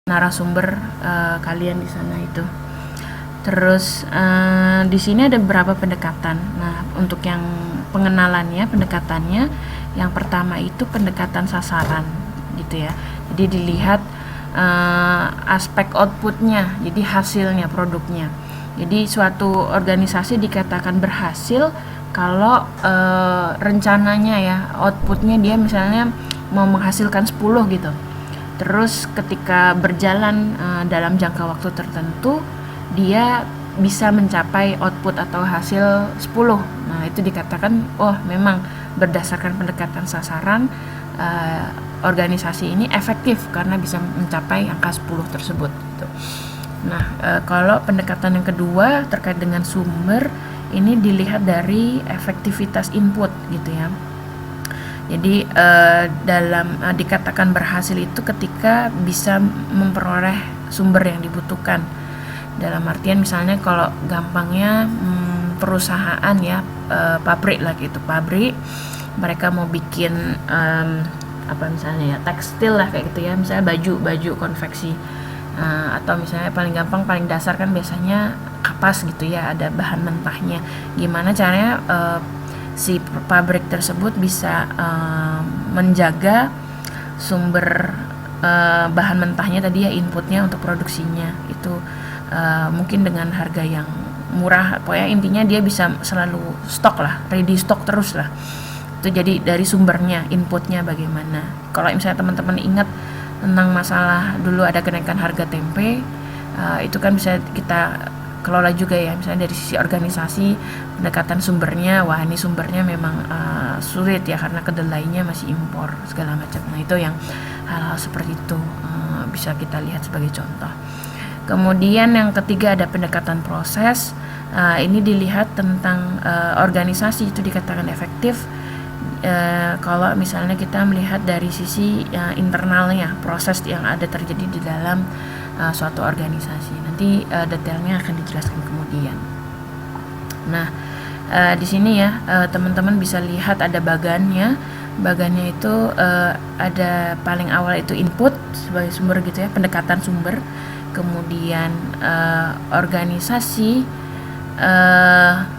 narasumber kalian di sana itu. Terus di sini ada beberapa pendekatan. Nah, untuk yang pengenalannya, pendekatannya, yang pertama itu pendekatan sasaran, gitu ya. Jadi dilihat aspek outputnya, jadi hasilnya, produknya. Jadi suatu organisasi dikatakan berhasil kalau rencananya ya, outputnya dia misalnya mau menghasilkan 10 gitu. Terus ketika berjalan dalam jangka waktu tertentu, dia bisa mencapai output atau hasil 10. Nah, itu dikatakan memang berdasarkan pendekatan sasaran organisasi ini efektif karena bisa mencapai angka 10 tersebut gitu. Nah, kalau pendekatan yang kedua terkait dengan sumber, ini dilihat dari efektivitas input gitu ya. Jadi dikatakan berhasil itu ketika bisa memperoleh sumber yang dibutuhkan. Dalam artian misalnya kalau gampangnya perusahaan ya, pabrik lah gitu, pabrik mereka mau bikin misalnya ya tekstil lah kayak gitu ya, misalnya baju konveksi, atau misalnya paling gampang paling dasar kan biasanya kapas gitu ya, ada bahan mentahnya. Gimana caranya si pabrik tersebut bisa menjaga sumber bahan mentahnya tadi ya, inputnya untuk produksinya itu mungkin dengan harga yang murah, pokoknya intinya dia bisa selalu stok lah, ready stock terus lah. Itu jadi dari sumbernya, inputnya bagaimana. Kalau misalnya teman-teman ingat tentang masalah dulu ada kenaikan harga tempe, itu kan bisa kita kelola juga ya, misalnya dari sisi organisasi, pendekatan sumbernya, wah ini sumbernya memang sulit ya karena kedelainya masih impor segala macam. Nah, itu yang hal-hal seperti itu bisa kita lihat sebagai contoh. Kemudian yang ketiga ada pendekatan proses. Ini dilihat tentang organisasi itu dikatakan efektif kalau misalnya kita melihat dari sisi internalnya, proses yang ada terjadi di dalam suatu organisasi. Nanti detailnya akan dijelaskan kemudian. Nah, di sini ya teman-teman bisa lihat ada bagannya. Bagannya itu ada paling awal itu input sebagai sumber gitu ya, pendekatan sumber. Kemudian organisasi,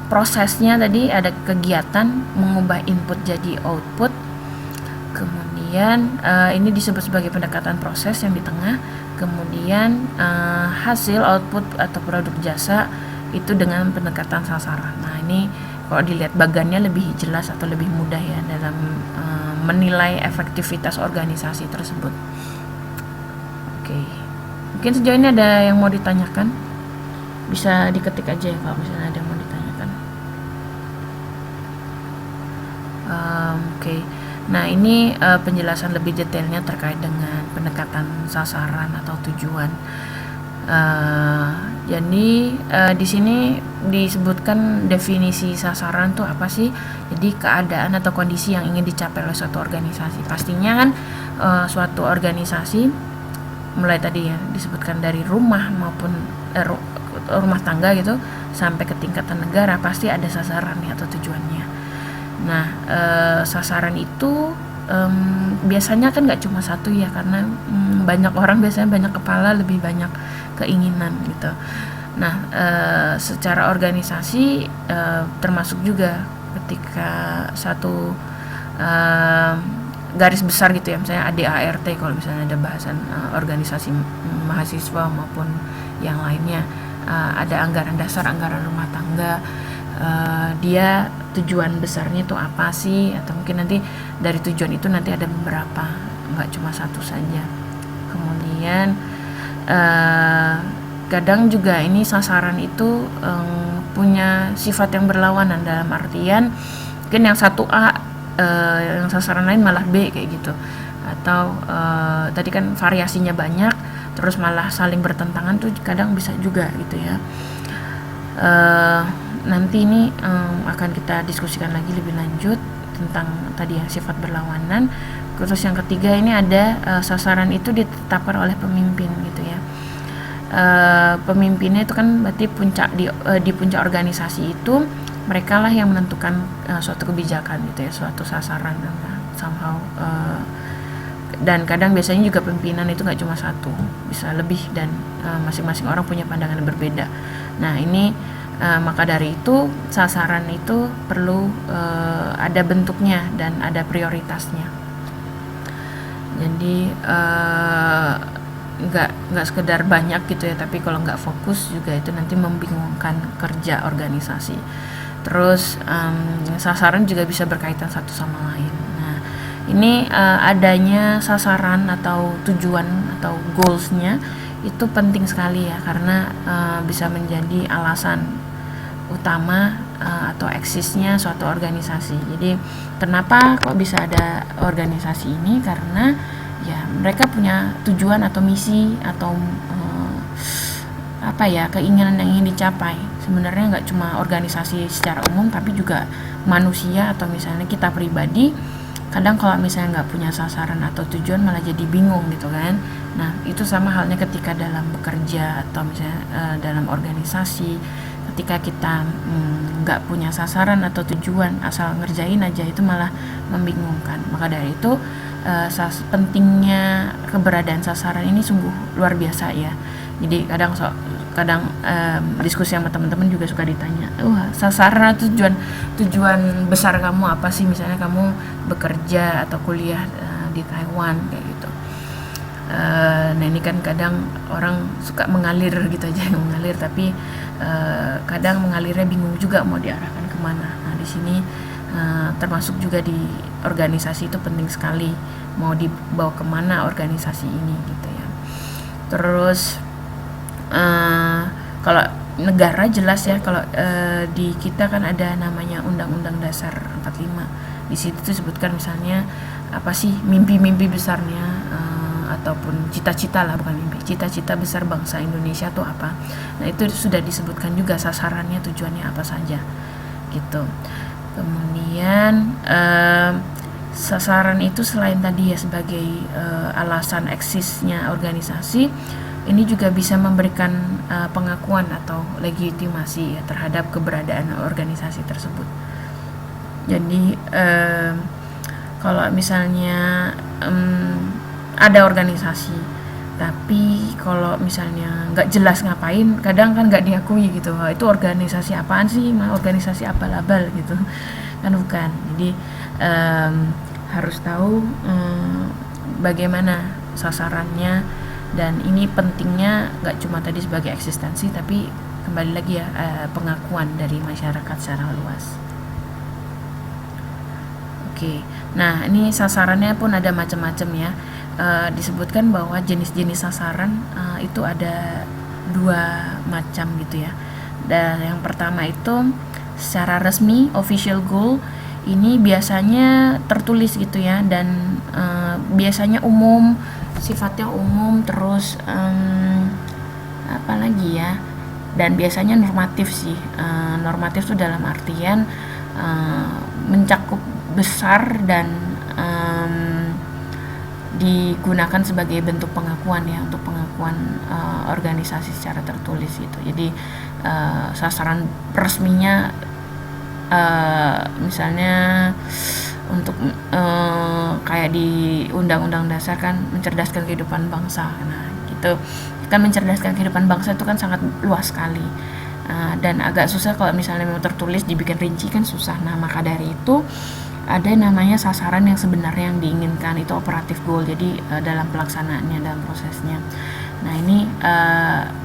prosesnya tadi ada kegiatan mengubah input jadi output. Kemudian ini disebut sebagai pendekatan proses yang di tengah. Kemudian hasil output atau produk jasa itu dengan pendekatan sasaran. Nah, ini kalau dilihat bagannya lebih jelas atau lebih mudah ya dalam menilai efektivitas organisasi tersebut. Oke. Mungkin sejauh ini ada yang mau ditanyakan, bisa diketik aja ya kalau misalnya ada yang mau ditanyakan. Oke. Nah, ini penjelasan lebih detailnya terkait dengan pendekatan sasaran atau tujuan. Jadi di sini disebutkan definisi sasaran tuh apa sih? Jadi keadaan atau kondisi yang ingin dicapai oleh suatu organisasi. Pastinya kan suatu organisasi mulai tadi ya disebutkan dari rumah maupun rumah tangga gitu sampai ke tingkatan negara, pasti ada sasaran ya atau tujuannya. Nah, sasaran itu biasanya kan nggak cuma satu ya, karena banyak orang, biasanya banyak kepala, lebih banyak keinginan gitu. Nah, secara organisasi termasuk juga ketika satu garis besar gitu ya, misalnya ADART kalau misalnya ada bahasan organisasi mahasiswa maupun yang lainnya, ada anggaran dasar, anggaran rumah tangga, dia tujuan besarnya itu apa sih, atau mungkin nanti dari tujuan itu nanti ada beberapa, nggak cuma satu saja. Kemudian kadang juga ini sasaran itu punya sifat yang berlawanan, dalam artian mungkin yang satu A yang sasaran lain malah B kayak gitu, atau tadi kan variasinya banyak terus malah saling bertentangan tuh kadang bisa juga gitu ya. Nanti ini akan kita diskusikan lagi lebih lanjut tentang tadi yang sifat berlawanan. Terus yang ketiga ini ada sasaran itu ditetapkan oleh pemimpin gitu ya. Pemimpinnya itu kan berarti di puncak organisasi itu mereka lah yang menentukan suatu kebijakan gitu ya, suatu sasaran somehow dan kadang biasanya juga pimpinan itu nggak cuma satu, bisa lebih, dan masing-masing orang punya pandangan yang berbeda. Nah ini maka dari itu sasaran itu perlu ada bentuknya dan ada prioritasnya. Jadi nggak sekedar banyak gitu ya, tapi kalau nggak fokus juga itu nanti membingungkan kerja organisasi. Terus sasaran juga bisa berkaitan satu sama lain. Nah ini adanya sasaran atau tujuan atau goalsnya itu penting sekali ya, karena bisa menjadi alasan utama atau eksisnya suatu organisasi. Jadi kenapa kok bisa ada organisasi ini, karena ya mereka punya tujuan atau misi atau keinginan yang ingin dicapai. Sebenarnya nggak cuma organisasi secara umum, tapi juga manusia atau misalnya kita pribadi. Kadang kalau misalnya nggak punya sasaran atau tujuan malah jadi bingung gitu kan. Nah itu sama halnya ketika dalam bekerja atau misalnya dalam organisasi. Ketika kita nggak punya sasaran atau tujuan, asal ngerjain aja, itu malah membingungkan. Maka dari itu pentingnya keberadaan sasaran ini sungguh luar biasa ya. Jadi kadang diskusi sama teman-teman juga suka ditanya, sasaran atau tujuan besar kamu apa sih, misalnya kamu bekerja atau kuliah di Taiwan kayak gitu. Nah ini kan kadang orang suka mengalir gitu aja, mengalir, tapi kadang mengalirnya bingung juga mau diarahkan kemana. Nah di sini termasuk juga di organisasi itu penting sekali mau dibawa kemana organisasi ini gitu ya. Terus kalau negara jelas ya, kalau di kita kan ada namanya Undang-Undang Dasar 45. Di situ disebutkan misalnya apa sih mimpi-mimpi besarnya ataupun cita-cita lah, bukan mimpi, cita-cita besar bangsa Indonesia itu apa. Nah itu sudah disebutkan juga sasarannya, tujuannya apa saja gitu. Kemudian sasaran itu selain tadi ya sebagai alasan eksisnya organisasi, ini juga bisa memberikan pengakuan atau legitimasi ya terhadap keberadaan organisasi tersebut. Jadi kalau misalnya ada organisasi, tapi kalau misalnya nggak jelas ngapain, kadang kan nggak diakui gitu. Itu organisasi apaan sih, organisasi abal-abal gitu kan, bukan. Jadi harus tahu bagaimana sasarannya, dan ini pentingnya nggak cuma tadi sebagai eksistensi, tapi kembali lagi ya pengakuan dari masyarakat secara luas. Oke, nah ini sasarannya pun ada macam-macam ya. Disebutkan bahwa jenis-jenis sasaran itu ada 2 macam gitu ya. Dan yang pertama itu secara resmi, official goal, ini biasanya tertulis gitu ya, dan biasanya umum, sifatnya umum, terus apa lagi ya, dan biasanya normatif sih. Normatif itu dalam artian mencakup besar dan digunakan sebagai bentuk pengakuan ya, untuk pengakuan organisasi secara tertulis gitu. Jadi sasaran resminya misalnya untuk kayak di Undang-Undang Dasar kan mencerdaskan kehidupan bangsa. Nah gitu kan, mencerdaskan kehidupan bangsa itu kan sangat luas sekali, dan agak susah kalau misalnya memang tertulis dibikin rinci kan susah. Nah maka dari itu ada namanya sasaran yang sebenarnya yang diinginkan, itu operatif goal. Jadi dalam pelaksanaannya, dalam prosesnya. Nah ini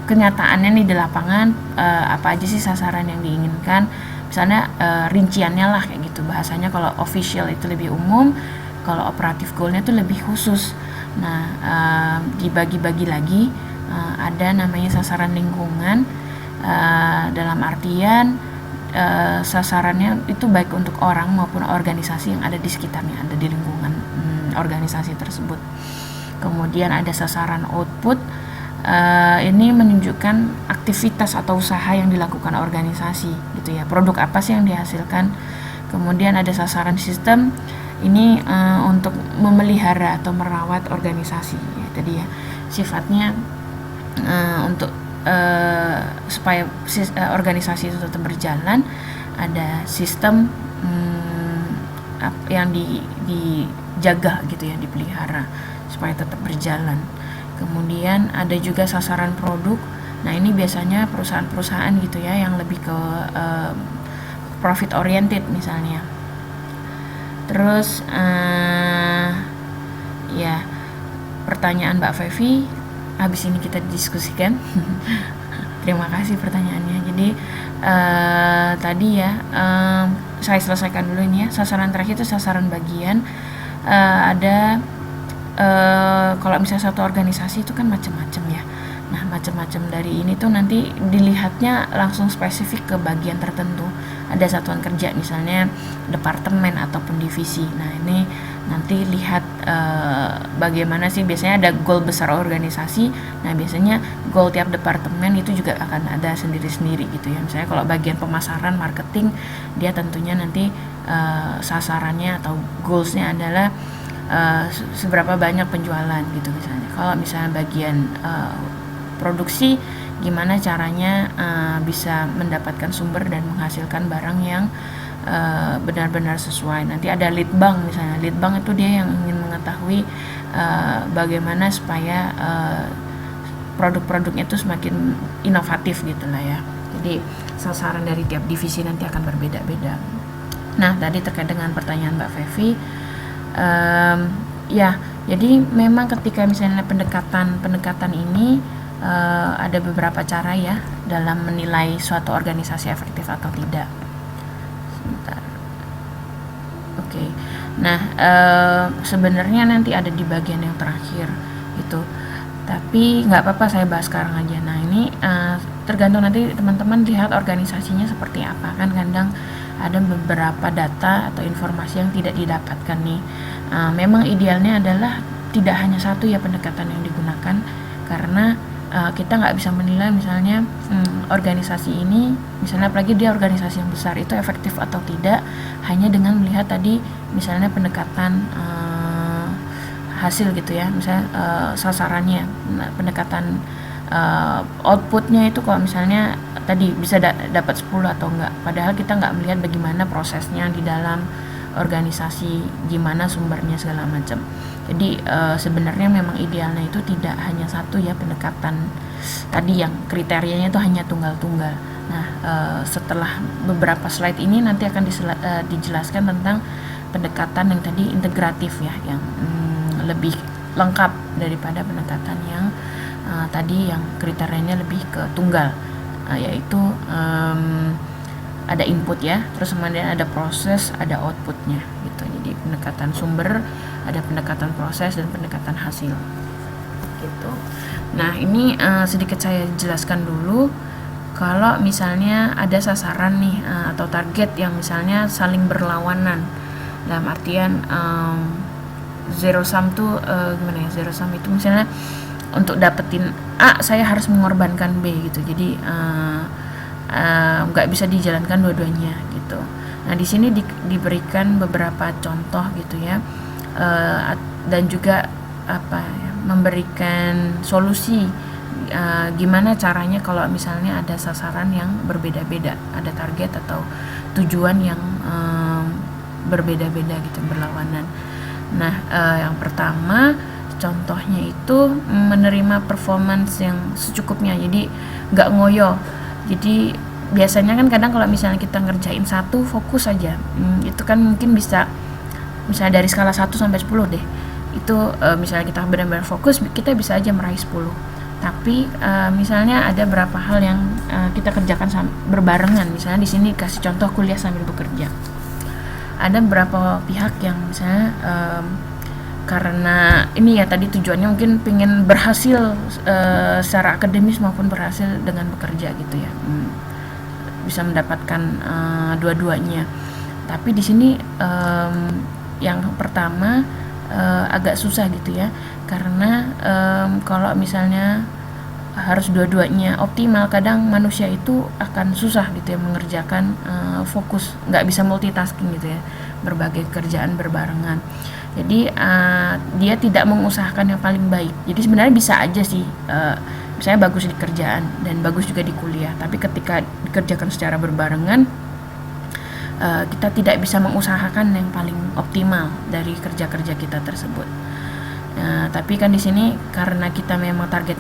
kenyataannya nih di lapangan, apa aja sih sasaran yang diinginkan, misalnya rinciannya lah kayak gitu. Bahasanya kalau official itu lebih umum, kalau operatif goalnya itu lebih khusus. Nah dibagi-bagi lagi, ada namanya sasaran lingkungan, dalam artian sasarannya itu baik untuk orang maupun organisasi yang ada di sekitarnya, ada di lingkungan organisasi tersebut. Kemudian ada sasaran output, ini menunjukkan aktivitas atau usaha yang dilakukan organisasi gitu ya, produk apa sih yang dihasilkan. Kemudian ada sasaran sistem, ini untuk memelihara atau merawat organisasi ya, tadi ya sifatnya untuk supaya organisasi itu tetap berjalan, ada sistem yang dijaga gitu ya, dipelihara supaya tetap berjalan. Kemudian ada juga sasaran produk. Nah, ini biasanya perusahaan-perusahaan gitu ya yang lebih ke profit oriented misalnya. Terus ya, pertanyaan Mbak Fevi habis ini kita diskusikan. Terima kasih pertanyaannya. Jadi tadi ya, saya selesaikan dulu ini ya. Sasaran terakhir itu sasaran bagian. Ada kalau misalnya satu organisasi itu kan macam-macam ya. Nah, macam-macam dari ini tuh nanti dilihatnya langsung spesifik ke bagian tertentu. Ada satuan kerja misalnya departemen ataupun divisi. Nah, ini nanti lihat bagaimana sih, biasanya ada goal besar organisasi. Nah, biasanya goal tiap departemen itu juga akan ada sendiri-sendiri gitu ya. Misalnya kalau bagian pemasaran, marketing, dia tentunya nanti sasarannya atau goalsnya adalah seberapa banyak penjualan gitu misalnya. Kalau misalnya bagian produksi, gimana caranya bisa mendapatkan sumber dan menghasilkan barang yang benar-benar sesuai. Nanti ada lead bank misalnya. Lead bank itu dia yang ingin mengetahui bagaimana supaya produk-produknya itu semakin inovatif gitu lah ya. Jadi sasaran dari tiap divisi nanti akan berbeda-beda. Nah, tadi terkait dengan pertanyaan Mbak Fevi, ya, jadi memang ketika misalnya pendekatan ini ada beberapa cara ya dalam menilai suatu organisasi efektif atau tidak. Sebentar. Oke. Nah, sebenarnya nanti ada di bagian yang terakhir itu. Tapi nggak apa-apa saya bahas sekarang aja. Nah, ini tergantung nanti teman-teman lihat organisasinya seperti apa. Kan kadang ada beberapa data atau informasi yang tidak didapatkan nih. Memang idealnya adalah tidak hanya satu ya pendekatan yang digunakan, karena kita nggak bisa menilai misalnya organisasi ini, misalnya apalagi dia organisasi yang besar, itu efektif atau tidak hanya dengan melihat tadi misalnya pendekatan hasil gitu ya, misalnya sasarannya, pendekatan outputnya itu kalau misalnya tadi bisa dapat 10 atau enggak, padahal kita nggak melihat bagaimana prosesnya di dalam organisasi, gimana sumbernya segala macam. Jadi sebenarnya memang idealnya itu tidak hanya satu ya pendekatan tadi yang kriterianya itu hanya tunggal-tunggal. Nah, setelah beberapa slide ini nanti akan dijelaskan tentang pendekatan yang tadi integratif ya, yang lebih lengkap daripada pendekatan yang tadi yang kriterianya lebih ke tunggal, yaitu ada input ya, terus kemudian ada proses, ada outputnya gitu. Jadi pendekatan sumber, ada pendekatan proses dan pendekatan hasil gitu. Nah, ini sedikit saya jelaskan dulu. Kalau misalnya ada sasaran nih atau target yang misalnya saling berlawanan, dalam artian zero sum tuh gimana ya, zero sum itu misalnya untuk dapetin A saya harus mengorbankan B gitu. Jadi nggak bisa dijalankan dua-duanya gitu. Nah, di sini diberikan beberapa contoh gitu ya, dan juga memberikan solusi gimana caranya kalau misalnya ada sasaran yang berbeda-beda, ada target atau tujuan yang berbeda-beda gitu, berlawanan. Nah, yang pertama contohnya itu menerima performance yang secukupnya, jadi nggak ngoyo. Jadi biasanya kan kadang kalau misalnya kita ngerjain satu fokus aja, itu kan mungkin bisa misalnya dari skala 1 sampai 10 deh, itu misalnya kita benar-benar fokus, kita bisa aja meraih 10. Tapi misalnya ada beberapa hal yang kita kerjakan berbarengan. Misalnya di sini kasih contoh kuliah sambil bekerja. Ada beberapa pihak yang misalnya karena ini ya tadi tujuannya mungkin pengen berhasil secara akademis maupun berhasil dengan bekerja gitu ya, bisa mendapatkan dua-duanya. Tapi di sini yang pertama agak susah gitu ya, karena kalau misalnya harus dua-duanya optimal, kadang manusia itu akan susah gitu ya mengerjakan fokus, nggak bisa multitasking gitu ya, berbagai kerjaan berbarengan. Jadi dia tidak mengusahakan yang paling baik. Jadi sebenarnya bisa aja sih misalnya bagus di kerjaan dan bagus juga di kuliah, tapi ketika dikerjakan secara berbarengan kita tidak bisa mengusahakan yang paling optimal dari kerja-kerja kita tersebut. Nah, tapi kan di sini karena kita memang target